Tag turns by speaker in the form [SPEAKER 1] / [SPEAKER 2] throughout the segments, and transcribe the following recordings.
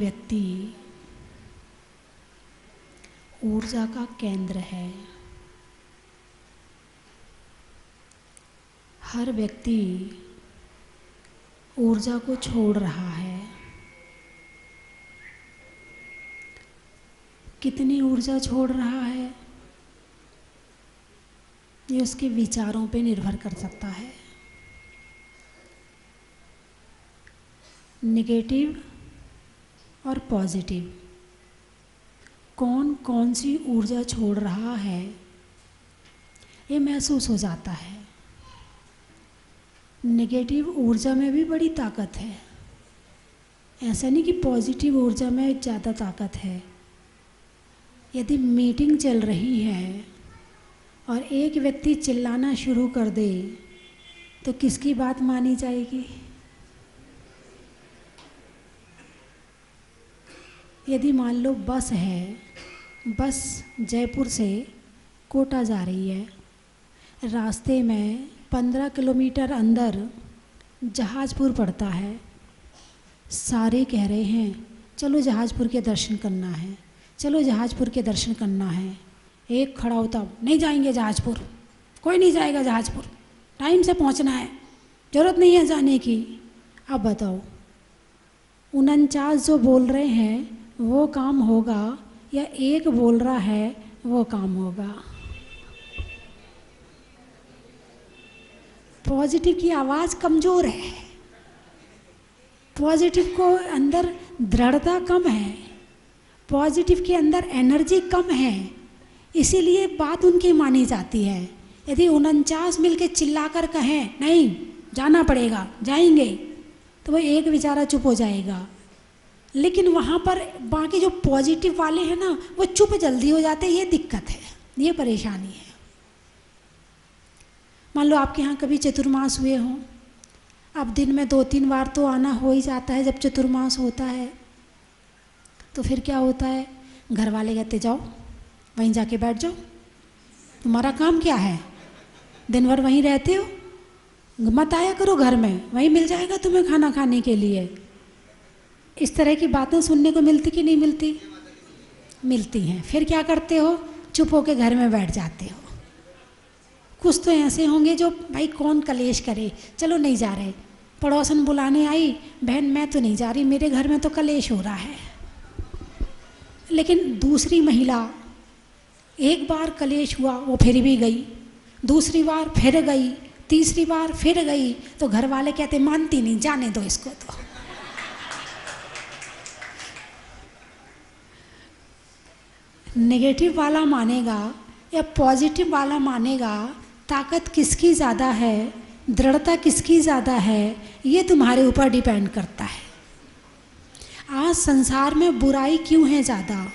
[SPEAKER 1] व्यक्ति ऊर्जा का केंद्र है। हर व्यक्ति ऊर्जा को छोड़ रहा है। कितनी ऊर्जा छोड़ रहा है ये उसके विचारों पे निर्भर कर सकता है। नेगेटिव और पॉजिटिव कौन कौन सी ऊर्जा छोड़ रहा है ये महसूस हो जाता है। नेगेटिव ऊर्जा में भी बड़ी ताकत है। ऐसा नहीं कि पॉजिटिव ऊर्जा में ज़्यादा ताकत है। यदि मीटिंग चल रही है और एक व्यक्ति चिल्लाना शुरू कर दे तो किसकी बात मानी जाएगी? यदि मान लो बस है, बस जयपुर से कोटा जा रही है, रास्ते में 15 किलोमीटर अंदर जहाजपुर पड़ता है। सारे कह रहे हैं चलो जहाजपुर के दर्शन करना है, चलो जहाजपुर के दर्शन करना है। एक खड़ा होता, नहीं जाएंगे जहाजपुर, कोई नहीं जाएगा जहाजपुर, टाइम से पहुंचना है, ज़रूरत नहीं है जाने की। अब बताओ 49 जो बोल रहे हैं वो काम होगा या एक बोल रहा है वो काम होगा? पॉजिटिव की आवाज़ कमज़ोर है, पॉजिटिव को अंदर दृढ़ता कम है, पॉजिटिव के अंदर एनर्जी कम है, इसीलिए बात उनकी मानी जाती है। यदि 49 मिलके चिल्लाकर कहें नहीं जाना पड़ेगा, जाएंगे, तो वो एक बेचारा चुप हो जाएगा। लेकिन वहाँ पर बाकी जो पॉजिटिव वाले हैं ना वो चुप जल्दी हो जाते हैं। ये दिक्कत है, ये परेशानी है। मान लो आपके यहाँ कभी चतुर्मास हुए हों, अब दिन में 2-3 बार तो आना हो ही जाता है जब चतुर्मास होता है। तो फिर क्या होता है, घर वाले कहते जाओ वहीं जाके बैठ जाओ, तुम्हारा काम क्या है, दिन भर वहीं रहते हो, मत आया करो घर में, वहीं मिल जाएगा तुम्हें खाना खाने के लिए। इस तरह की बातें सुनने को मिलती कि नहीं मिलती? मिलती हैं। फिर क्या करते हो, चुप होके घर में बैठ जाते हो। कुछ तो ऐसे होंगे जो भाई कौन कलेश करे, चलो नहीं जा रहे, पड़ोसन बुलाने आई, बहन मैं तो नहीं जा रही, मेरे घर में तो कलेश हो रहा है। लेकिन दूसरी महिला, एक बार कलेश हुआ वो फिर भी गई, दूसरी बार फिर गई, तीसरी बार फिर गई, तो घर वाले कहते मानती नहीं, जाने दो इसको। तो नेगेटिव वाला मानेगा या पॉजिटिव वाला मानेगा, ताकत किसकी ज़्यादा है, दृढ़ता किसकी ज़्यादा है, ये तुम्हारे ऊपर डिपेंड करता है। आज संसार में बुराई क्यों है ज़्यादा?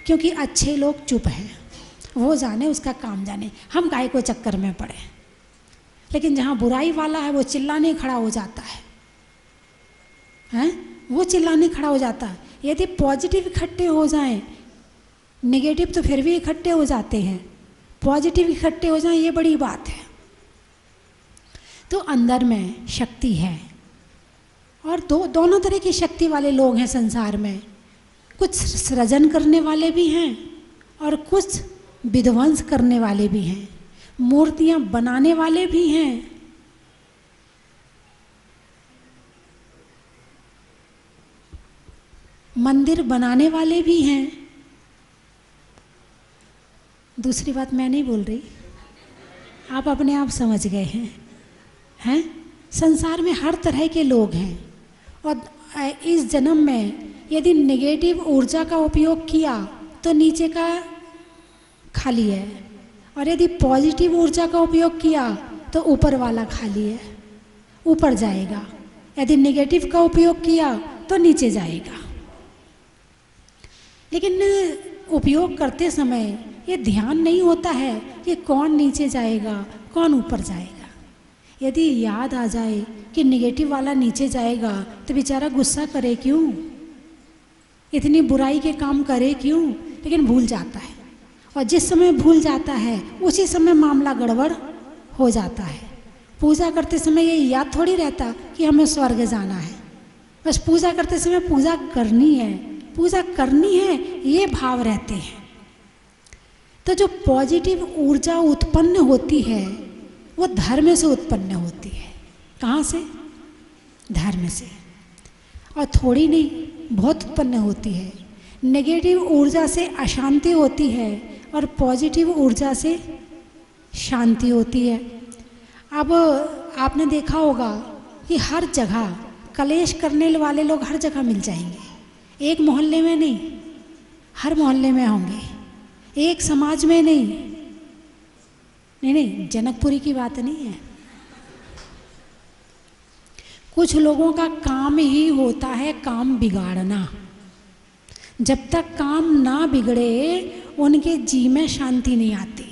[SPEAKER 1] क्योंकि अच्छे लोग चुप हैं, वो जाने उसका काम जाने, हम काहे को चक्कर में पड़े। लेकिन जहाँ बुराई वाला है वो चिल्लाने खड़ा हो जाता है, हैं? वो चिल्लाने खड़ा हो जाता है। यदि पॉजिटिव इकट्ठे हो जाएं, नेगेटिव तो फिर भी इकट्ठे हो जाते हैं, पॉजिटिव इकट्ठे हो जाएं ये बड़ी बात है। तो अंदर में शक्ति है और दोनों तरह की शक्ति वाले लोग हैं संसार में। कुछ सृजन करने वाले भी हैं और कुछ विध्वंस करने वाले भी हैं, मूर्तियां बनाने वाले भी हैं। मंदिर बनाने वाले भी हैं। दूसरी बात मैं नहीं बोल रही, आप अपने आप समझ गए हैं? संसार में हर तरह के लोग हैं और इस जन्म में यदि नेगेटिव ऊर्जा का उपयोग किया तो नीचे का खाली है, और यदि पॉजिटिव ऊर्जा का उपयोग किया तो ऊपर वाला खाली है, ऊपर जाएगा। यदि नेगेटिव का उपयोग किया तो नीचे जाएगा। लेकिन उपयोग करते समय ये ध्यान नहीं होता है कि कौन नीचे जाएगा कौन ऊपर जाएगा। यदि याद आ जाए कि नेगेटिव वाला नीचे जाएगा तो बेचारा गुस्सा करे क्यों, इतनी बुराई के काम करे क्यों, लेकिन भूल जाता है। और जिस समय भूल जाता है उसी समय मामला गड़बड़ हो जाता है। पूजा करते समय ये याद थोड़ी रहता कि हमें स्वर्ग जाना है, बस पूजा करते समय पूजा करनी है, पूजा करनी है, ये भाव रहते हैं। तो जो पॉजिटिव ऊर्जा उत्पन्न होती है वो धर्म से उत्पन्न होती है। कहाँ से? धर्म से। और थोड़ी नहीं, बहुत उत्पन्न होती है। नेगेटिव ऊर्जा से अशांति होती है और पॉजिटिव ऊर्जा से शांति होती है। अब आपने देखा होगा कि हर जगह कलेश करने वाले लोग हर जगह मिल जाएंगे। एक मोहल्ले में नहीं, हर मोहल्ले में होंगे। एक समाज में नहीं, नहीं, जनकपुरी की बात नहीं है। कुछ लोगों का काम ही होता है काम बिगाड़ना। जब तक काम ना बिगड़े उनके जी में शांति नहीं आती।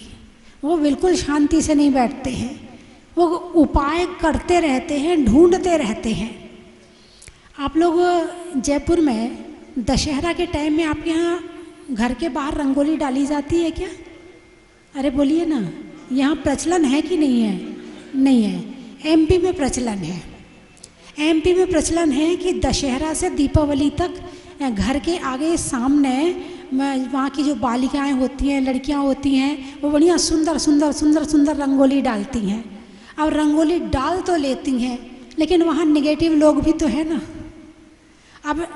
[SPEAKER 1] वो बिल्कुल शांति से नहीं बैठते हैं, वो उपाय करते रहते हैं, ढूंढते रहते हैं। आप लोग जयपुर में दशहरा के टाइम में आपके यहाँ घर के बाहर रंगोली डाली जाती है क्या? अरे बोलिए ना, यहाँ प्रचलन है कि नहीं है? नहीं है। एमपी में प्रचलन है। एमपी में प्रचलन है कि दशहरा से दीपावली तक घर के आगे सामने वहाँ की जो बालिकाएं होती हैं, लड़कियाँ होती हैं, वो बढ़िया सुंदर सुंदर सुंदर सुंदर रंगोली डालती हैं। अब रंगोली डाल तो लेती हैं, लेकिन वहाँ निगेटिव लोग भी तो है ना। अब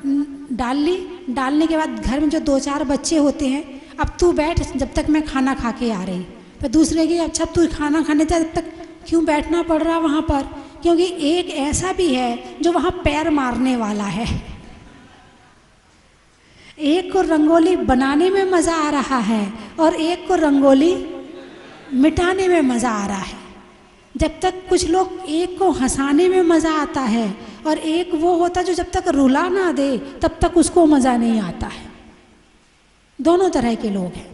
[SPEAKER 1] डाल ली, डालने के बाद घर में जो 2-4 बच्चे होते हैं, अब तू बैठ जब तक मैं खाना खा के आ रही। तो दूसरे की अच्छा तू खाना खाने जब तक क्यों बैठना पड़ रहा वहाँ पर? क्योंकि एक ऐसा भी है जो वहाँ पैर मारने वाला है। एक को रंगोली बनाने में मज़ा आ रहा है और एक को रंगोली मिटाने में मज़ा आ रहा है। जब तक कुछ लोग एक को हंसाने में मज़ा आता है और एक वो होता जो जब तक रुला ना दे तब तक उसको मज़ा नहीं आता है। दोनों तरह के लोग हैं,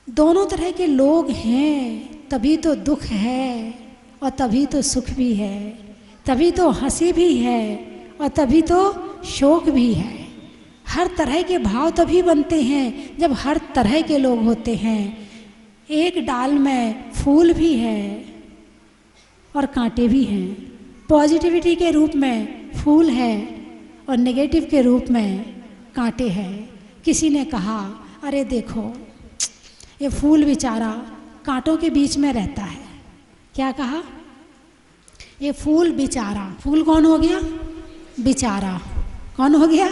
[SPEAKER 1] दोनों तरह के लोग हैं। तभी तो दुख है और तभी तो सुख भी है, तभी तो हंसी भी है और तभी तो शोक भी है। हर तरह के भाव तभी बनते हैं जब हर तरह के लोग होते हैं। एक डाल में फूल भी है और कांटे भी हैं। पॉजिटिविटी के रूप में फूल है और नेगेटिव के रूप में कांटे हैं। किसी ने कहा अरे देखो ये फूल बेचारा कांटों के बीच में रहता है। क्या कहा? ये फूल बेचारा। फूल कौन हो गया? बेचारा। कौन हो गया?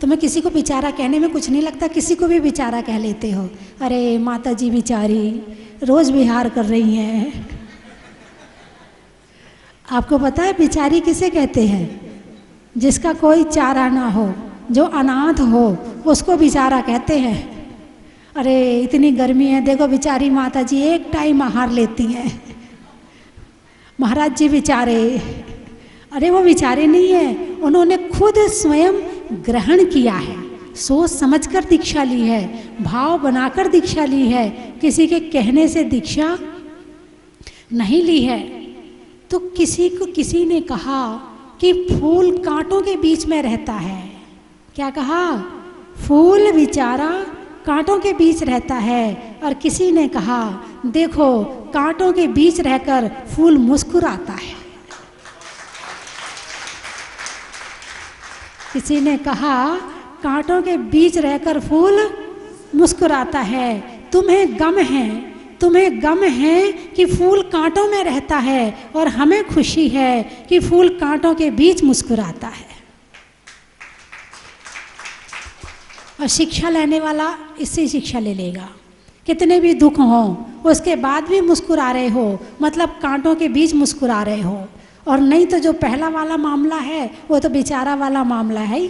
[SPEAKER 1] तुम्हें किसी को बेचारा कहने में कुछ नहीं लगता? किसी को भी बेचारा कह लेते हो। अरे माता जी बेचारी रोज़ विहार कर रही हैं। आपको पता है बेचारी किसे कहते हैं? जिसका कोई चारा ना हो, जो अनाथ हो, उसको बेचारा कहते हैं। अरे इतनी गर्मी है, देखो बेचारी माता जी एक टाइम आहार लेती हैं। महाराज जी बेचारे। अरे वो बेचारे नहीं है, उन्होंने खुद स्वयं ग्रहण किया है, सोच समझकर दीक्षा ली है, भाव बनाकर दीक्षा ली है, किसी के कहने से दीक्षा नहीं ली है। तो किसी ने कहा कि फूल कांटों के बीच में रहता है। क्या कहा? फूल बेचारा कांटों के बीच रहता है। और किसी ने कहा देखो कांटों के बीच रहकर फूल मुस्कुराता है। किसी ने कहा कांटों के बीच रहकर फूल मुस्कुराता है। तुम्हें गम है कि फूल कांटों में रहता है और हमें खुशी है कि फूल कांटों के बीच मुस्कुराता है। और शिक्षा लेने वाला इससे शिक्षा ले लेगा। कितने भी दुख हों उसके बाद भी मुस्कुरा रहे हो, मतलब कांटों के बीच मुस्कुरा रहे हो। और नहीं तो जो पहला वाला मामला है वो तो बेचारा वाला मामला है ही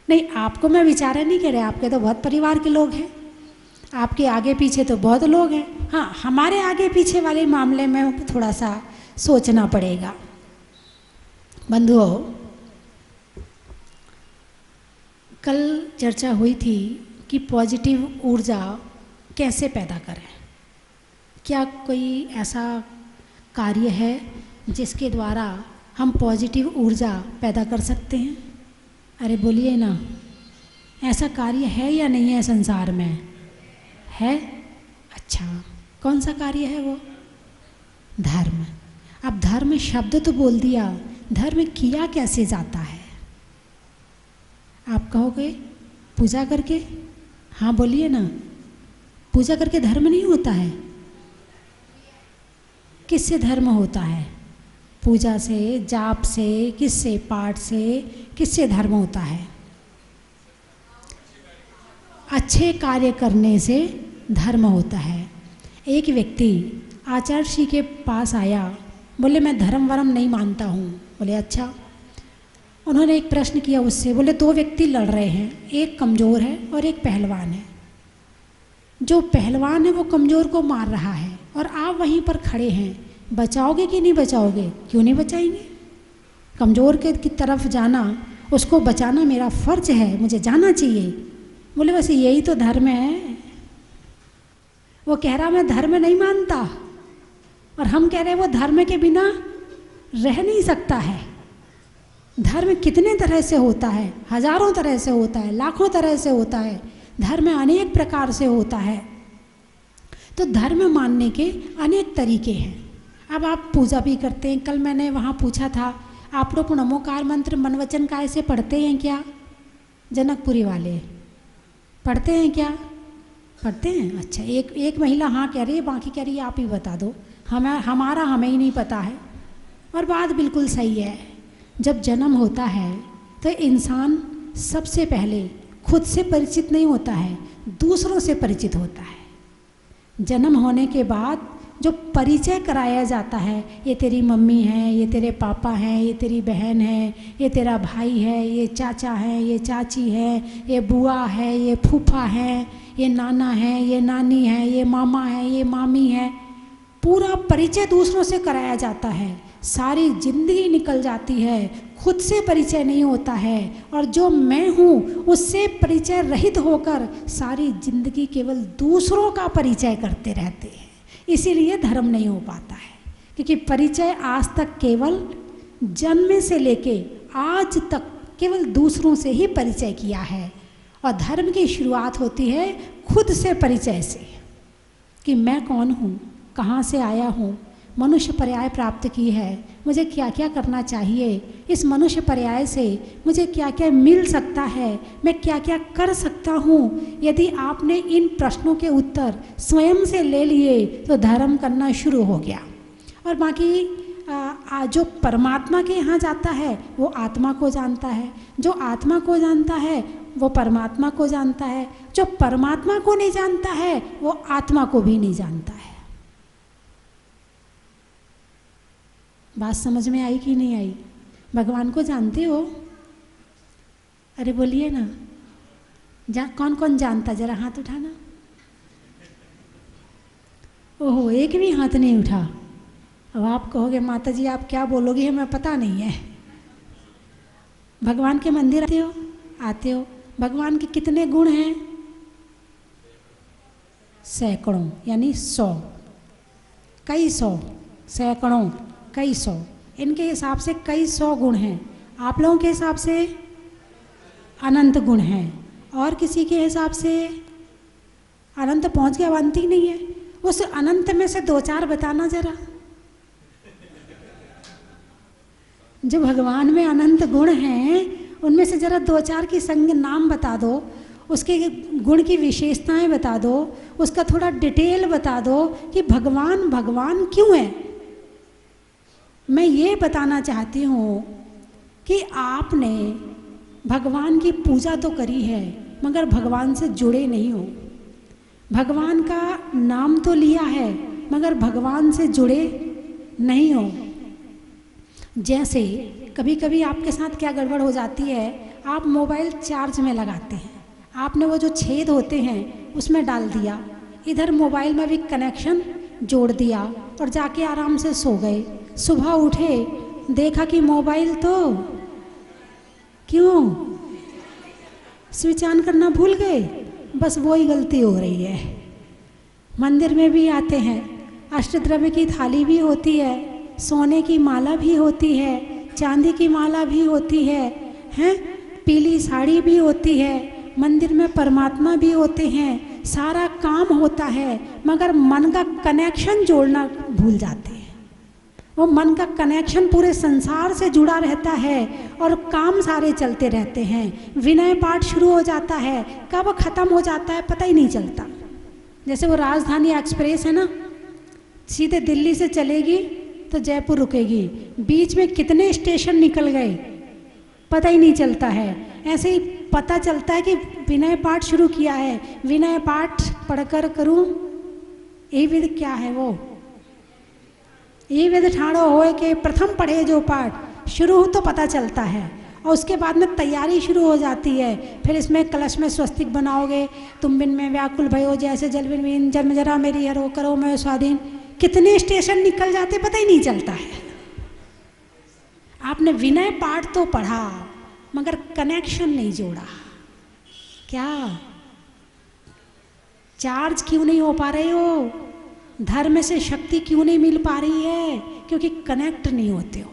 [SPEAKER 1] नहीं। आपको मैं बेचारा नहीं कह रहा, आपके तो बहुत परिवार के लोग हैं, आपके आगे पीछे तो बहुत लोग हैं। हाँ, हमारे आगे पीछे वाले मामले में थोड़ा सा सोचना पड़ेगा। बंधुओं, कल चर्चा हुई थी कि पॉजिटिव ऊर्जा कैसे पैदा करें। क्या कोई ऐसा कार्य है जिसके द्वारा हम पॉजिटिव ऊर्जा पैदा कर सकते हैं? अरे बोलिए ना, ऐसा कार्य है या नहीं है संसार में? है। अच्छा, कौन सा कार्य है वो? धर्म। अब धर्म शब्द तो बोल दिया, धर्म किया कैसे जाता है? आप कहोगे पूजा करके। हाँ बोलिए ना, पूजा करके धर्म नहीं होता है। किससे धर्म होता है? पूजा से, जाप से, किससे? पाठ से। किससे धर्म होता है? अच्छे कार्य करने से धर्म होता है। एक व्यक्ति आचार्य श्री के पास आया, बोले मैं धर्म वरम नहीं मानता हूँ। बोले अच्छा। उन्होंने एक प्रश्न किया उससे, बोले दो व्यक्ति लड़ रहे हैं, एक कमज़ोर है और एक पहलवान है। जो पहलवान है वो कमज़ोर को मार रहा है और आप वहीं पर खड़े हैं, बचाओगे कि नहीं बचाओगे? क्यों नहीं बचाएंगे? कमज़ोर के की तरफ जाना, उसको बचाना मेरा फ़र्ज है, मुझे जाना चाहिए। बोले वैसे यही तो धर्म है। वो कह रहा मैं धर्म नहीं मानता, और हम कह रहे हैं वो धर्म के बिना रह नहीं सकता है। धर्म कितने तरह से होता है, हजारों तरह से होता है, लाखों तरह से होता है। धर्म अनेक प्रकार से होता है। तो धर्म मानने के अनेक तरीके हैं। अब आप पूजा भी करते हैं। कल मैंने वहाँ पूछा था, आप लोग नमोकार मंत्र मन वचन काय से पढ़ते हैं क्या? जनकपुरी वाले पढ़ते हैं क्या? पढ़ते हैं। अच्छा, एक महिला हाँ कह रही है, बाकी कह रही है आप ही बता दो, हमारा हमें ही नहीं पता है। और बात बिल्कुल सही है। जब जन्म होता है तो इंसान सबसे पहले खुद से परिचित नहीं होता है, दूसरों से परिचित होता है। जन्म होने के बाद जो परिचय कराया जाता है, ये तेरी मम्मी है, ये तेरे पापा हैं, ये तेरी बहन है, ये तेरा भाई है, ये चाचा है, ये चाची है, ये बुआ है, ये फूफा है, ये नाना है, ये नानी है, ये मामा है, ये मामी है। पूरा परिचय दूसरों से कराया जाता है। सारी जिंदगी निकल जाती है, खुद से परिचय नहीं होता है। और जो मैं हूँ उससे परिचय रहित होकर सारी जिंदगी केवल दूसरों का परिचय करते रहते हैं। इसीलिए धर्म नहीं हो पाता है, क्योंकि परिचय आज तक केवल जन्म से लेके आज तक केवल दूसरों से ही परिचय किया है। और धर्म की शुरुआत होती है खुद से परिचय से, कि मैं कौन हूँ, कहाँ से आया हूँ, मनुष्य पर्याय प्राप्त की है, मुझे क्या क्या करना चाहिए, इस मनुष्य पर्याय से मुझे क्या क्या मिल सकता है, मैं क्या क्या कर सकता हूँ। यदि आपने इन प्रश्नों के उत्तर स्वयं से ले लिए तो धर्म करना शुरू हो गया। और बाकी जो परमात्मा के यहाँ जाता है वो आत्मा को जानता है, जो आत्मा को जानता है वो परमात्मा को जानता है, जो परमात्मा को नहीं जानता है वो आत्मा को भी नहीं जानता है। बात समझ में आई कि नहीं आई? भगवान को जानते हो? अरे बोलिए ना, कौन कौन जानता? जरा हाथ उठाना। ओहो, एक भी हाथ नहीं उठा। अब आप कहोगे माता जी आप क्या बोलोगी, हमें पता नहीं है। भगवान के मंदिर आते हो? आते हो। भगवान के कितने गुण हैं? सैकड़ों, यानी 100, कई सौ, सैकड़ों, कई सौ। इनके हिसाब से कई 100 गुण हैं। आप लोगों के हिसाब से अनंत गुण हैं, और किसी के हिसाब से अनंत पहुंच गया, अनंत ही नहीं है। उस अनंत में से 2-4 बताना जरा। जो भगवान में अनंत गुण हैं उनमें से जरा 2-4 की संग नाम बता दो, उसके गुण की विशेषताएं बता दो, उसका थोड़ा डिटेल बता दो कि भगवान भगवान क्यों है। मैं ये बताना चाहती हूँ कि आपने भगवान की पूजा तो करी है मगर भगवान से जुड़े नहीं हो। भगवान का नाम तो लिया है मगर भगवान से जुड़े नहीं हो। जैसे कभी कभी आपके साथ क्या गड़बड़ हो जाती है, आप मोबाइल चार्ज में लगाते हैं, आपने वो जो छेद होते हैं उसमें डाल दिया, इधर मोबाइल में भी कनेक्शन जोड़ दिया और जाके आराम से सो गए। सुबह उठे देखा कि मोबाइल तो क्यों स्विच ऑन करना भूल गए। बस वही गलती हो रही है। मंदिर में भी आते हैं, अष्टद्रव्य की थाली भी होती है, सोने की माला भी होती है, चांदी की माला भी होती है, हैं पीली साड़ी भी होती है, मंदिर में परमात्मा भी होते हैं, सारा काम होता है, मगर मन का कनेक्शन जोड़ना भूल जाते हैं। वो मन का कनेक्शन पूरे संसार से जुड़ा रहता है और काम सारे चलते रहते हैं। विनय पाठ शुरू हो जाता है, कब खत्म हो जाता है पता ही नहीं चलता। जैसे वो राजधानी एक्सप्रेस है ना, सीधे दिल्ली से चलेगी तो जयपुर रुकेगी, बीच में कितने स्टेशन निकल गए पता ही नहीं चलता है। ऐसे ही पता चलता है कि विनय पाठ शुरू किया है, विनय पाठ पढ़कर करूं ये विध क्या है, वो ये विध ठाणो होए के प्रथम पढ़े जो पाठ शुरू हो तो पता चलता है। और उसके बाद में तैयारी शुरू हो जाती है। फिर इसमें कलश में स्वस्तिक बनाओगे, तुम बिन में व्याकुल भयो जैसे जल बिन बिन, जन्म जरा मेरी हरो करो मैं स्वाधीन। कितने स्टेशन निकल जाते पता ही नहीं चलता है। आपने विनय पाठ तो पढ़ा मगर कनेक्शन नहीं जोड़ा। क्या चार्ज क्यों नहीं हो पा रहे हो, धर्म से शक्ति क्यों नहीं मिल पा रही है? क्योंकि कनेक्ट नहीं होते हो।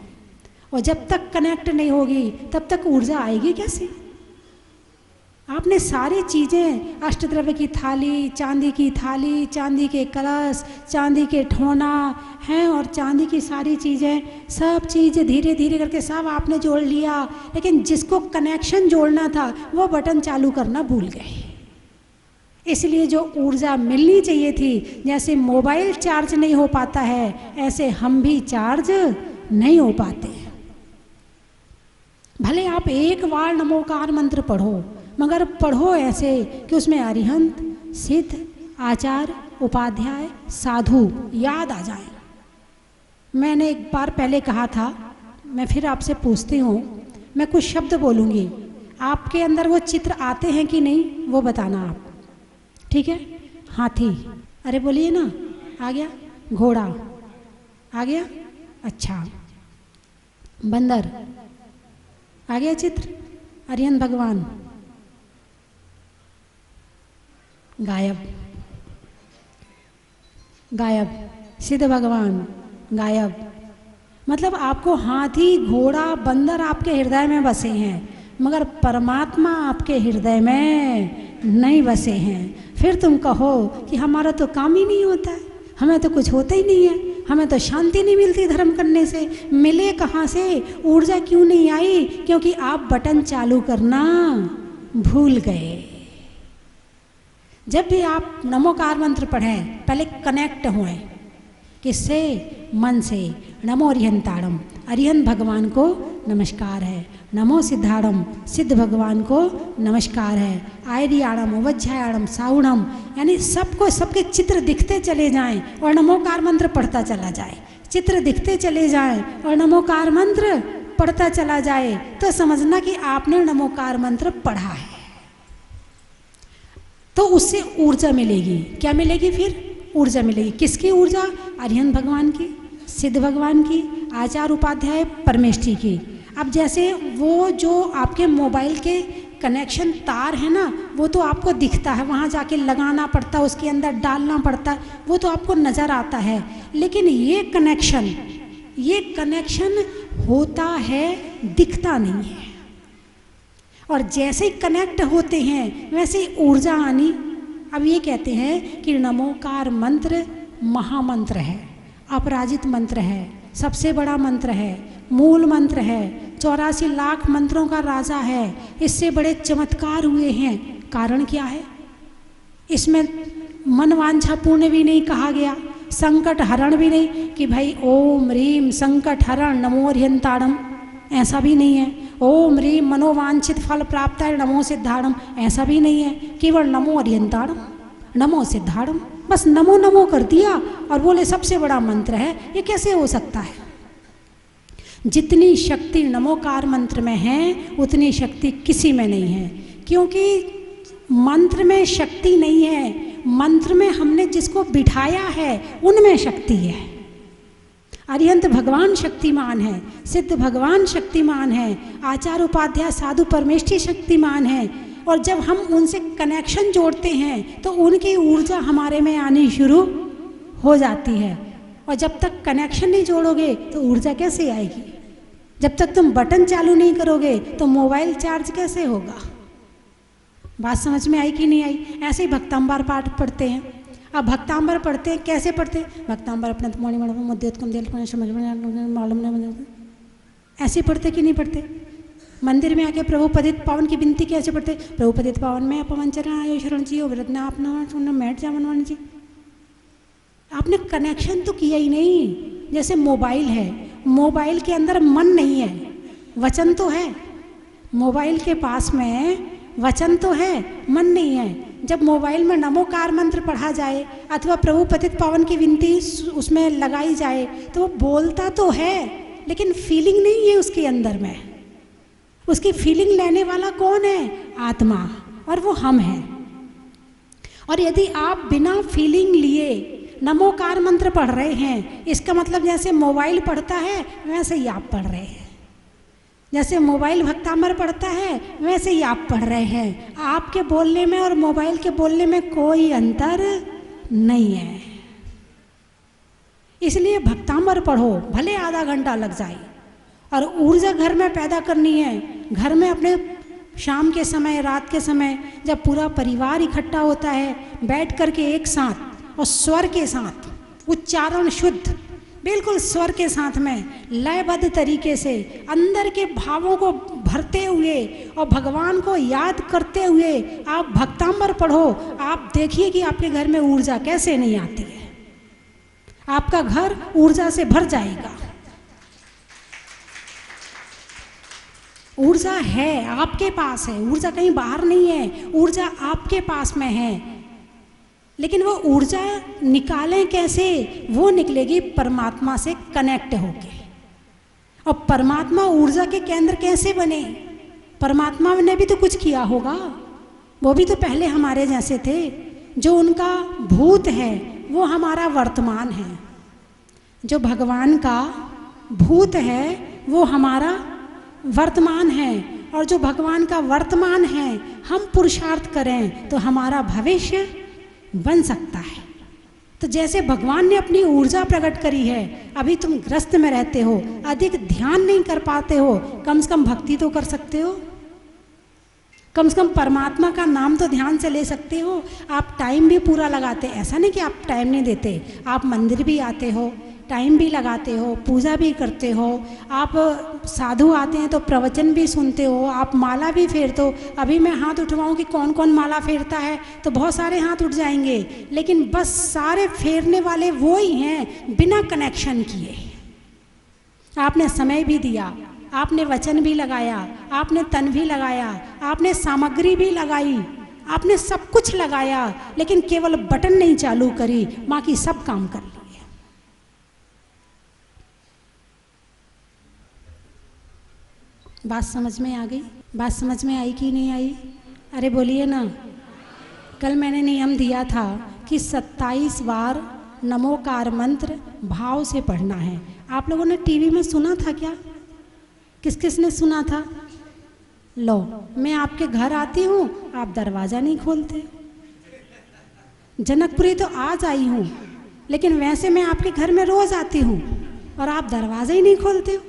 [SPEAKER 1] और जब तक कनेक्ट नहीं होगी तब तक ऊर्जा आएगी कैसे? आपने सारी चीज़ें, अष्टद्रव्य की थाली, चांदी की थाली, चांदी के कलश, चांदी के ठोना हैं और चांदी की सारी चीज़ें, सब चीज़ें धीरे धीरे करके सब आपने जोड़ लिया, लेकिन जिसको कनेक्शन जोड़ना था वो बटन चालू करना भूल गए। इसलिए जो ऊर्जा मिलनी चाहिए थी, जैसे मोबाइल चार्ज नहीं हो पाता है ऐसे हम भी चार्ज नहीं हो पाते। भले आप एक बार नमोकार मंत्र पढ़ो मगर पढ़ो ऐसे कि उसमें अरिहंत, सिद्ध, आचार्य, उपाध्याय, साधु याद आ जाए। मैंने एक बार पहले कहा था, मैं फिर आपसे पूछती हूँ, मैं कुछ शब्द बोलूँगी, आपके अंदर वो चित्र आते हैं कि नहीं वो बताना आप, ठीक है? हाथी, अरे बोलिए ना, आ गया? घोड़ा आ गया? अच्छा। बंदर आ गया चित्र? अरिहंत भगवान गायब, गायब। सिद्ध भगवान गायब। मतलब आपको हाथी, घोड़ा, बंदर आपके हृदय में बसे हैं मगर परमात्मा आपके हृदय में नहीं बसे हैं। फिर तुम कहो कि हमारा तो काम ही नहीं होता है, हमें तो कुछ होता ही नहीं है, हमें तो शांति नहीं मिलती धर्म करने से। मिले कहाँ से? ऊर्जा क्यों नहीं आई? क्योंकि आप बटन चालू करना भूल गए। जब भी आप नमोकार मंत्र पढ़ें पहले कनेक्ट हुए, किससे? मन से। नमो अरिहंताड़म, अरिहंत भगवान को नमस्कार है। नमो सिद्धाड़म, सिद्ध भगवान को नमस्कार है। आयरियाणम, वज्रायाणम, साउणम, यानी सबको सबके चित्र दिखते चले जाएं और नमोकार मंत्र पढ़ता चला जाए। चित्र दिखते चले जाएं और नमोकार मंत्र पढ़ता चला जाए तो समझना कि आपने नमोकार मंत्र पढ़ा है। तो उससे ऊर्जा मिलेगी। क्या मिलेगी फिर? ऊर्जा मिलेगी। किसकी ऊर्जा? अरिहंत भगवान की, सिद्ध भगवान की, आचार्य उपाध्याय परमेष्ठी की। अब जैसे वो जो आपके मोबाइल के कनेक्शन तार है ना, वो तो आपको दिखता है, वहाँ जाके लगाना पड़ता है, उसके अंदर डालना पड़ता है, वो तो आपको नज़र आता है। लेकिन ये कनेक्शन होता है, दिखता नहीं है। और जैसे ही कनेक्ट होते हैं वैसे ही ऊर्जा आनी। अब ये कहते हैं कि नमोकार मंत्र महामंत्र है, अपराजित मंत्र है, सबसे बड़ा मंत्र है, मूल मंत्र है, 84 लाख मंत्रों का राजा है। इससे बड़े चमत्कार हुए हैं। कारण क्या है? इसमें मनवांछा पूर्ण भी नहीं कहा गया, संकट हरण भी नहीं कि भाई ओम ह्रीम संकट हरण नमो अरिहंताड़म, ऐसा भी नहीं है। ओम ह्रीम मनोवांछित फल प्राप्त है नमो सिद्धाड़म, ऐसा भी नहीं है। केवल नमो अरिहंताड़म, नमो सिद्धाड़म, बस नमो नमो कर दिया और बोले सबसे बड़ा मंत्र है। ये कैसे हो सकता है? जितनी शक्ति नमोकार मंत्र में है उतनी शक्ति किसी में नहीं है। क्योंकि मंत्र में शक्ति नहीं है, मंत्र में हमने जिसको बिठाया है उनमें शक्ति है। अरिहंत भगवान शक्तिमान है, सिद्ध भगवान शक्तिमान है, आचार्य उपाध्याय साधु परमेष्ठी शक्तिमान है। और जब हम उनसे कनेक्शन जोड़ते हैं तो उनकी ऊर्जा हमारे में आनी शुरू हो जाती है। और जब तक कनेक्शन नहीं जोड़ोगे तो ऊर्जा कैसे आएगी? जब तक तुम बटन चालू नहीं करोगे तो मोबाइल चार्ज कैसे होगा? बात समझ में आई कि नहीं आई? ऐसे ही भक्तांबार पाठ पढ़ते हैं। अब भक्तांबर पढ़ते हैं, कैसे पढ़ते हैं? भक्तांबर अपने तुम्हारी मध्यम दिल समझ में मालूम नहीं, ऐसे पढ़ते कि नहीं पढ़ते? मंदिर में आके प्रभु पतित पावन की विनती कैसे पढ़ते? प्रभु पतित पावन में अपवन चरण आयो शरण जी वृतना अपना मैट जावन जी। आपने कनेक्शन तो किया ही नहीं। जैसे मोबाइल है, मोबाइल के अंदर मन नहीं है, वचन तो है। मोबाइल के पास में वचन तो है, मन नहीं है। जब मोबाइल में नमोकार मंत्र पढ़ा जाए अथवा प्रभु पतित पावन की विनती उसमें लगाई जाए तो वो बोलता तो है, लेकिन फीलिंग नहीं है उसके अंदर में। उसकी फीलिंग लेने वाला कौन है? आत्मा, और वो हम हैं। और यदि आप बिना फीलिंग लिए नमोकार मंत्र पढ़ रहे हैं, इसका मतलब जैसे मोबाइल पढ़ता है वैसे ही आप पढ़ रहे हैं। जैसे मोबाइल भक्तांबर पढ़ता है वैसे ही आप पढ़ रहे हैं। आपके बोलने में और मोबाइल के बोलने में कोई अंतर नहीं है। इसलिए भक्तांबर पढ़ो, भले आधा घंटा लग जाए। और ऊर्जा घर में पैदा करनी है। घर में अपने शाम के समय, रात के समय जब पूरा परिवार इकट्ठा होता है, बैठ करके एक साथ और स्वर के साथ, उच्चारण शुद्ध, बिल्कुल स्वर के साथ में लयबद्ध तरीके से अंदर के भावों को भरते हुए और भगवान को याद करते हुए आप भक्तांबर पढ़ो। आप देखिए कि आपके घर में ऊर्जा कैसे नहीं आती है। आपका घर ऊर्जा से भर जाएगा। ऊर्जा है, आपके पास है। ऊर्जा कहीं बाहर नहीं है, ऊर्जा आपके पास में है। लेकिन वो ऊर्जा निकालें कैसे? वो निकलेगी परमात्मा से कनेक्ट होके। और परमात्मा ऊर्जा के केंद्र कैसे बने? परमात्मा ने भी तो कुछ किया होगा। वो भी तो पहले हमारे जैसे थे। जो उनका भूत है वो हमारा वर्तमान है। जो भगवान का भूत है वो हमारा वर्तमान है। और जो भगवान का वर्तमान है, हम पुरुषार्थ करें तो हमारा भविष्य बन सकता है। तो जैसे भगवान ने अपनी ऊर्जा प्रकट करी है, अभी तुम ग्रस्त में रहते हो, अधिक ध्यान नहीं कर पाते हो, कम से कम भक्ति तो कर सकते हो। कम से कम परमात्मा का नाम तो ध्यान से ले सकते हो। आप टाइम भी पूरा लगाते, ऐसा नहीं कि आप टाइम नहीं देते। आप मंदिर भी आते हो, टाइम भी लगाते हो, पूजा भी करते हो। आप साधु आते हैं तो प्रवचन भी सुनते हो, आप माला भी फेरते हो। अभी मैं हाथ उठवाऊँ कि कौन कौन माला फेरता है तो बहुत सारे हाथ उठ जाएंगे, लेकिन बस सारे फेरने वाले वो ही हैं बिना कनेक्शन किए। आपने समय भी दिया, आपने वचन भी लगाया, आपने तन भी लगाया, आपने सामग्री भी लगाई, आपने सब कुछ लगाया, लेकिन केवल बटन नहीं चालू करी, बाकी सब काम कर लिए। बात समझ में आ गई? बात समझ में आई कि नहीं आई? अरे बोलिए ना। कल मैंने नियम दिया था कि 27 बार नमोकार मंत्र भाव से पढ़ना है। आप लोगों ने टीवी में सुना था क्या? किस किस ने सुना था? लो, मैं आपके घर आती हूँ, आप दरवाज़ा नहीं खोलते। जनकपुरी तो आज आई हूँ, लेकिन वैसे मैं आपके घर में रोज़ आती हूँ और आप दरवाज़ा ही नहीं खोलते हो।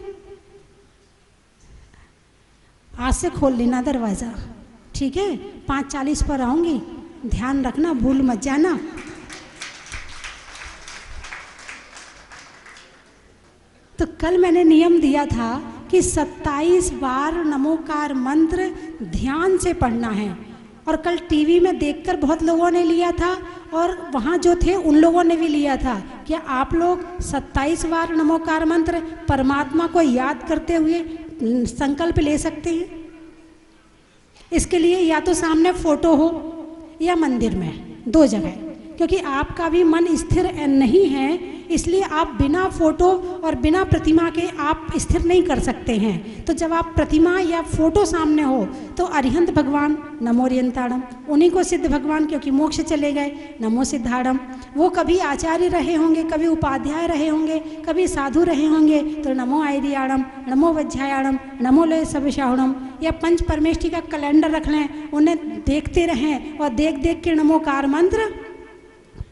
[SPEAKER 1] आज से खोल लेना दरवाज़ा, ठीक है? 5:40 पर आऊँगी, ध्यान रखना, भूल मत जाना। तो कल मैंने नियम दिया था कि 27 बार नमोकार मंत्र ध्यान से पढ़ना है। और कल टीवी में देखकर बहुत लोगों ने लिया था और वहाँ जो थे उन लोगों ने भी लिया था। क्या आप लोग 27 बार नमोकार मंत्र परमात्मा को याद करते हुए संकल्प ले सकते हैं? इसके लिए या तो सामने फोटो हो या मंदिर में, 2 जगह, क्योंकि आपका भी मन स्थिर नहीं है, इसलिए आप बिना फोटो और बिना प्रतिमा के आप स्थिर नहीं कर सकते हैं। तो जब आप प्रतिमा या फोटो सामने हो तो अरिहंत भगवान नमो अरिहंताणम, उन्हीं को सिद्ध भगवान क्योंकि मोक्ष चले गए नमो सिद्धाणम। वो कभी आचार्य रहे होंगे, कभी उपाध्याय रहे होंगे, कभी साधु रहे होंगे, तो नमो आयरियाणम, नमो वज्रायाणम, नमो लय सविशाणम। या पंच परमेष्ठी का कैलेंडर रख लें, उन्हें देखते रहें और देख देख के नमोकार मंत्र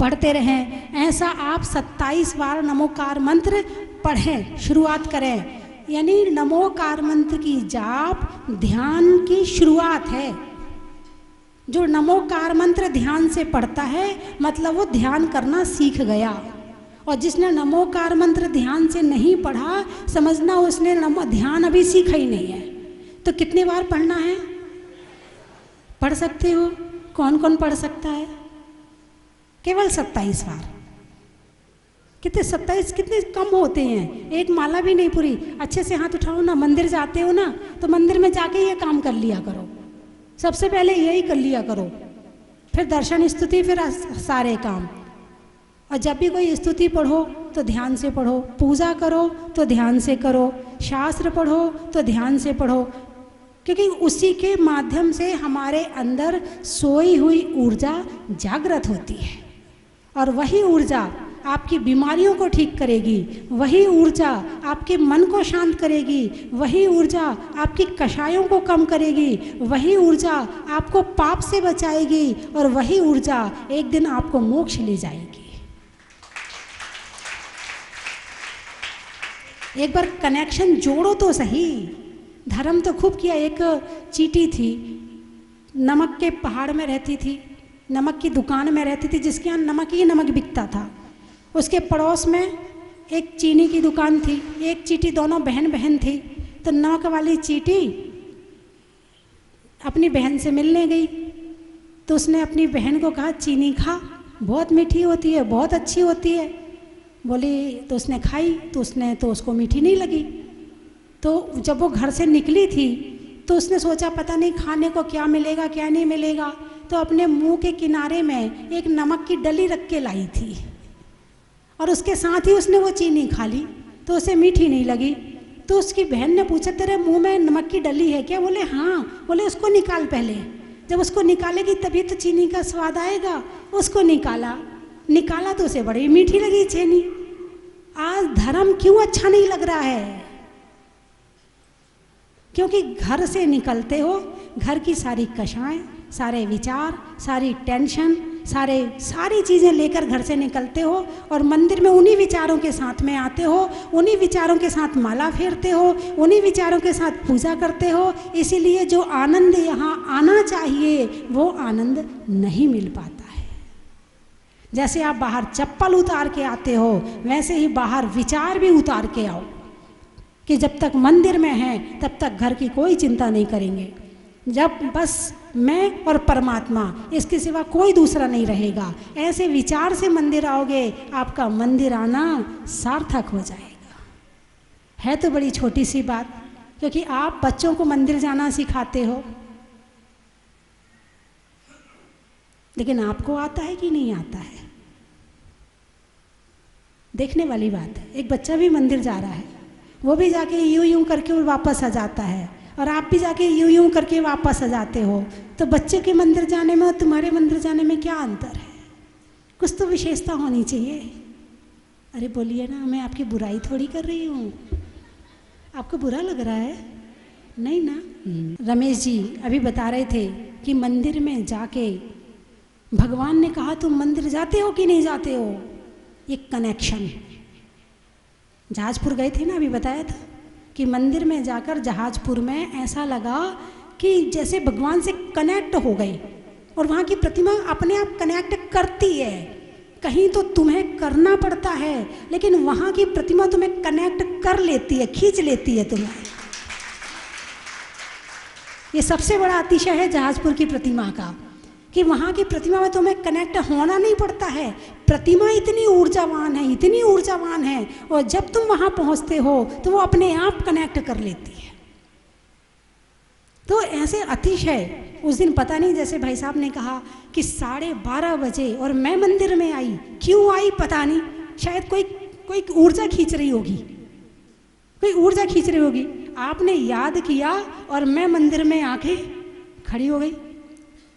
[SPEAKER 1] पढ़ते रहें। ऐसा आप 27 बार नमोकार मंत्र पढ़ें, शुरुआत करें। यानी नमोकार मंत्र की जाप ध्यान की शुरुआत है। जो नमोकार मंत्र ध्यान से पढ़ता है मतलब वो ध्यान करना सीख गया, और जिसने नमोकार मंत्र ध्यान से नहीं पढ़ा समझना उसने ध्यान अभी सीखा ही नहीं है। तो कितनी बार पढ़ना है? पढ़ सकते हो? कौन कौन पढ़ सकता है? केवल 27 बार। कितने 27 कितने कम होते हैं, एक माला भी नहीं पूरी। अच्छे से हाथ उठाओ ना, मंदिर जाते हो ना तो मंदिर में जाके ये काम कर लिया करो, सबसे पहले यही कर लिया करो, फिर दर्शन स्तुति, फिर सारे काम। और जब भी कोई स्तुति पढ़ो तो ध्यान से पढ़ो, पूजा करो तो ध्यान से करो, शास्त्र पढ़ो तो ध्यान से पढ़ो, क्योंकि उसी के माध्यम से हमारे अंदर सोई हुई ऊर्जा जागृत होती है, और वही ऊर्जा आपकी बीमारियों को ठीक करेगी, वही ऊर्जा आपके मन को शांत करेगी, वही ऊर्जा आपकी कषायों को कम करेगी, वही ऊर्जा आपको पाप से बचाएगी, और वही ऊर्जा एक दिन आपको मोक्ष ले जाएगी। एक बार कनेक्शन जोड़ो तो सही। धर्म तो खूब किया। एक चींटी थी, नमक के पहाड़ में रहती थी, नमक की दुकान में रहती थी, जिसके यहाँ नमक ही नमक बिकता था। उसके पड़ोस में एक चीनी की दुकान थी, एक चींटी, दोनों बहन बहन थी। तो नमक वाली चींटी अपनी बहन से मिलने गई, तो उसने अपनी बहन को कहा चीनी खा, बहुत मीठी होती है, बहुत अच्छी होती है। बोली, तो उसने खाई तो उसको मीठी नहीं लगी। तो जब वो घर से निकली थी तो उसने सोचा पता नहीं खाने को क्या मिलेगा क्या नहीं मिलेगा, तो अपने मुंह के किनारे में एक नमक की डली रख के लाई थी, और उसके साथ ही उसने वो चीनी खा ली, तो उसे मीठी नहीं लगी। तो उसकी बहन ने पूछा तेरे मुंह में नमक की डली है क्या? बोले हाँ। बोले उसको निकाल पहले, जब उसको निकालेगी तभी तो चीनी का स्वाद आएगा। उसको निकाला तो उसे बड़ी मीठी लगी चीनी। आज धर्म क्यों अच्छा नहीं लग रहा है? क्योंकि घर से निकलते हो, घर की सारी कषाएं, सारे विचार, सारी टेंशन, सारी चीज़ें लेकर घर से निकलते हो, और मंदिर में उन्हीं विचारों के साथ में आते हो, उन्हीं विचारों के साथ माला फेरते हो, उन्हीं विचारों के साथ पूजा करते हो। इसीलिए जो आनंद यहाँ आना चाहिए वो आनंद नहीं मिल पाता है। जैसे आप बाहर चप्पल उतार के आते हो, वैसे ही बाहर विचार भी उतार के आओ, कि जब तक मंदिर में हैं तब तक घर की कोई चिंता नहीं करेंगे। जब बस मैं और परमात्मा, इसके सिवा कोई दूसरा नहीं रहेगा, ऐसे विचार से मंदिर आओगे, आपका मंदिर आना सार्थक हो जाएगा। है तो बड़ी छोटी सी बात, क्योंकि आप बच्चों को मंदिर जाना सिखाते हो, लेकिन आपको आता है कि नहीं आता है? देखने वाली बात है। एक बच्चा भी मंदिर जा रहा है, वो भी जाके यूं यूं करके वापस आ जाता है, और आप भी जाके यूं यूं करके वापस आ जाते हो। तो बच्चे के मंदिर जाने में और तुम्हारे मंदिर जाने में क्या अंतर है? कुछ तो विशेषता होनी चाहिए। अरे बोलिए ना, मैं आपकी बुराई थोड़ी कर रही हूँ। आपको बुरा लग रहा है? नहीं ना। रमेश जी अभी बता रहे थे कि मंदिर में जाके भगवान ने कहा तुम मंदिर जाते हो कि नहीं जाते हो? ये कनेक्शन। जहाजपुर गए थे ना, अभी बताया था कि मंदिर में जाकर जहाजपुर में ऐसा लगा कि जैसे भगवान से कनेक्ट हो गए, और वहाँ की प्रतिमा अपने आप कनेक्ट करती है। कहीं तो तुम्हें करना पड़ता है, लेकिन वहाँ की प्रतिमा तुम्हें कनेक्ट कर लेती है, खींच लेती है तुम्हें। ये सबसे बड़ा अतिशय है जहाजपुर की प्रतिमा का, कि वहाँ की प्रतिमा में तुम्हें कनेक्ट होना नहीं पड़ता है। प्रतिमा इतनी ऊर्जावान है, इतनी ऊर्जावान है, और जब तुम वहाँ पहुँचते हो तो वो अपने आप कनेक्ट कर लेती है। तो ऐसे अतिशय उस दिन पता नहीं, जैसे भाई साहब ने कहा कि 12:30 बजे और मैं मंदिर में आई। क्यों आई पता नहीं, शायद कोई ऊर्जा खींच रही होगी, कोई ऊर्जा खींच रही होगी। आपने याद किया और मैं मंदिर में आके खड़ी हो गई।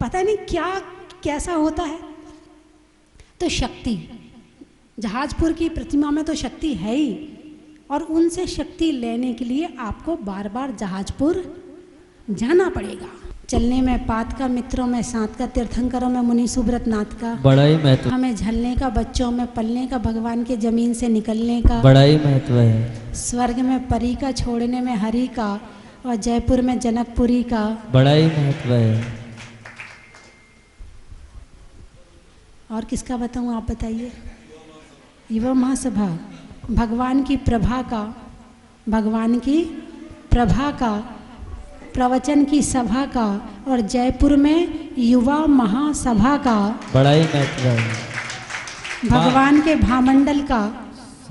[SPEAKER 1] पता नहीं क्या कैसा होता है। तो शक्ति, जहाजपुर की प्रतिमा में तो शक्ति है ही, और उनसे शक्ति लेने के लिए आपको बार बार जहाजपुर जाना पड़ेगा। चलने में पात का, मित्रों में साथ का, तीर्थंकरों में मुनि सुब्रत नाथ का
[SPEAKER 2] बड़ा ही महत्व,
[SPEAKER 1] हमें झलने का, बच्चों में पलने का, भगवान के जमीन से निकलने का
[SPEAKER 2] बड़ा ही महत्व है।
[SPEAKER 1] स्वर्ग में परी का, छोड़ने में हरि का, और जयपुर में जनकपुरी का
[SPEAKER 2] बड़ा ही महत्व है।
[SPEAKER 1] और किसका बताऊँ, आप बताइए। युवा महासभा, भगवान की प्रभा का, भगवान की प्रभा का, प्रवचन की सभा का, और जयपुर में युवा महासभा का
[SPEAKER 2] बड़ा ही महत्व है।
[SPEAKER 1] भगवान के भामंडल का,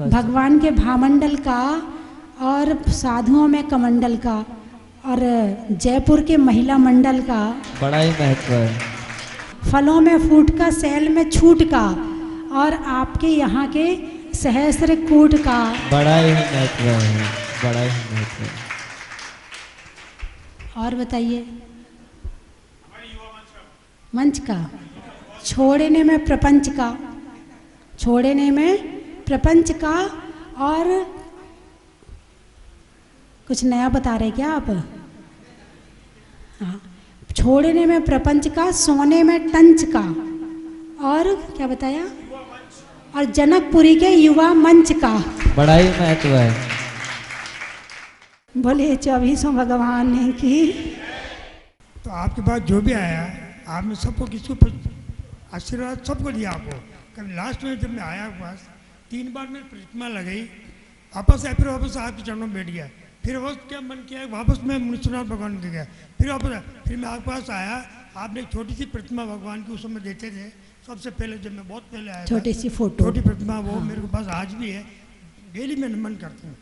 [SPEAKER 1] भगवान के भामंडल का, और साधुओं में कमंडल का, और जयपुर के महिला मंडल का
[SPEAKER 2] बड़ा ही महत्व है।
[SPEAKER 1] फलों में फूट का, सैल में छूट का, और आपके यहाँ के सहस्त्र कूट का
[SPEAKER 2] बड़ा ही महत्व है, बड़ा ही महत्व है।
[SPEAKER 1] और बताइए। मंच का, छोड़ने में प्रपंच का, छोड़ने में प्रपंच का, और कुछ नया बता रहे क्या आप? हाँ, छोड़ने में प्रपंच का, सोने में टंच का, और क्या बताया? और जनकपुरी के युवा मंच का
[SPEAKER 2] बड़ा ही महत्व है।
[SPEAKER 1] बोले 24 भगवान ने की।
[SPEAKER 3] तो आपके पास जो भी आया, आपने सबको किसको आशीर्वाद सबको दिया आपको। कल लास्ट में जब मैं आया आपके पास, 3 बार मैं प्रतिमा लगाई, वापस आया, फिर वापस आपके चरणों में बैठ गया, फिर वापस क्या मन किया, वापस मैं मुनिश्वरनाथ भगवान के गया, फिर वापस आया, फिर मैं आपके पास आया। आपने एक छोटी सी प्रतिमा भगवान की उस समय देते थे, सबसे पहले जब मैं बहुत पहले आया,
[SPEAKER 1] छोटी सी फोटो,
[SPEAKER 3] छोटी प्रतिमा, वो मेरे को पास आज भी है। डेली मैं नमन करता हूँ।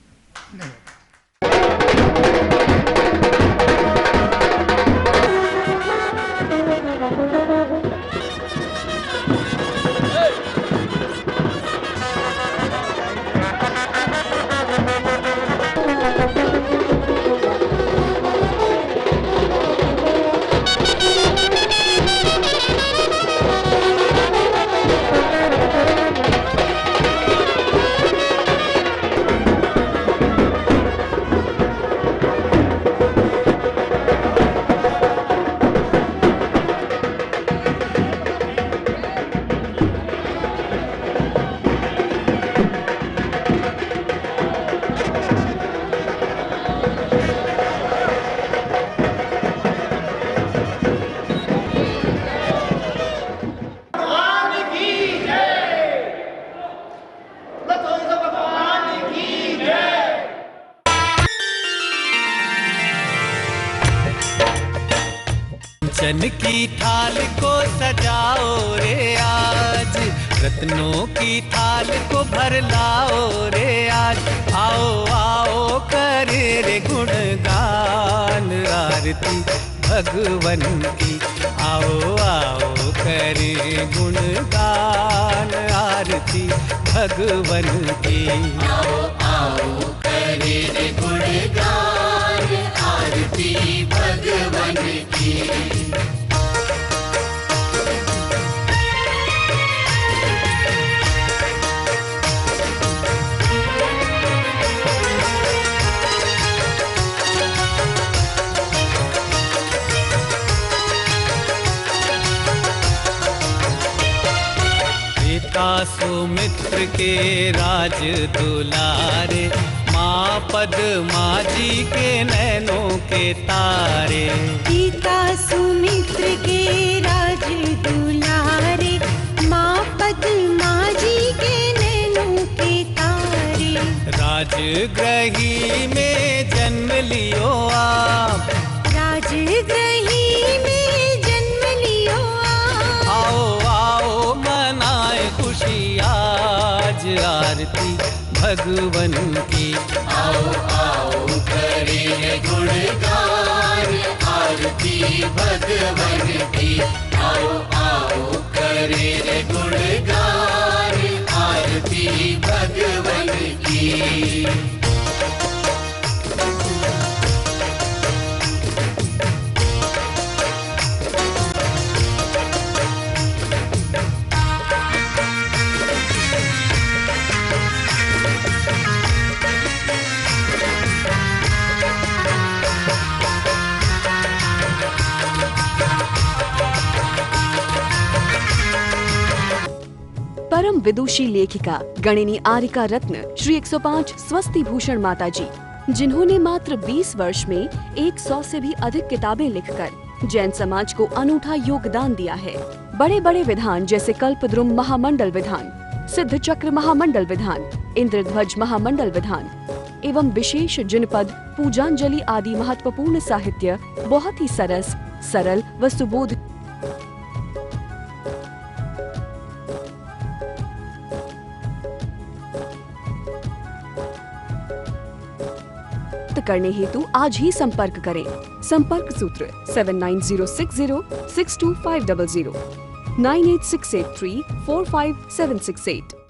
[SPEAKER 4] कंचन की थाल को सजाओ रे आज, रत्नों की थाल को भर लाओ रे आज। आओ आओ करे रे गुणगान आरती भगवन की, आओ आओ करे गुणगान आरती भगवन की।
[SPEAKER 5] आओ आओ करे रे गुणगान आरती भगवन की।
[SPEAKER 4] सुमित्र के राज दुलारे, माँ पद्मा जी के नैनों के तारे।
[SPEAKER 6] पिता सुमित्र के राज दुलारे, माँ पद्मा जी के नैनों के तारे।
[SPEAKER 4] राजगृही में जन्म लियो आप,
[SPEAKER 6] राजगृही में जन्म लियो आप।
[SPEAKER 4] आओ आओ मनाए खुशी आज आरती भगवन की।
[SPEAKER 5] आओ आओ करे गुणगान आरती भगवन की। आओ आओ करे गुणगान आरती भगवन की।
[SPEAKER 7] परम विदुषी लेखिका गणिनी आरिका रत्न श्री 105 स्वस्ति भूषण माता जी, जिन्होंने मात्र 20 वर्ष में 100 से भी अधिक किताबें लिखकर जैन समाज को अनूठा योगदान दिया है। बड़े बड़े विधान जैसे कल्पद्रुम महामंडल विधान, सिद्ध चक्र महामंडल विधान, इंद्रध्वज महामंडल विधान एवं विशेष जिनपद, पूजांजलि आदि महत्वपूर्ण साहित्य बहुत ही सरस, सरल व सुबोध करने हेतु आज ही संपर्क करें। संपर्क सूत्र 7906062500 98683456768।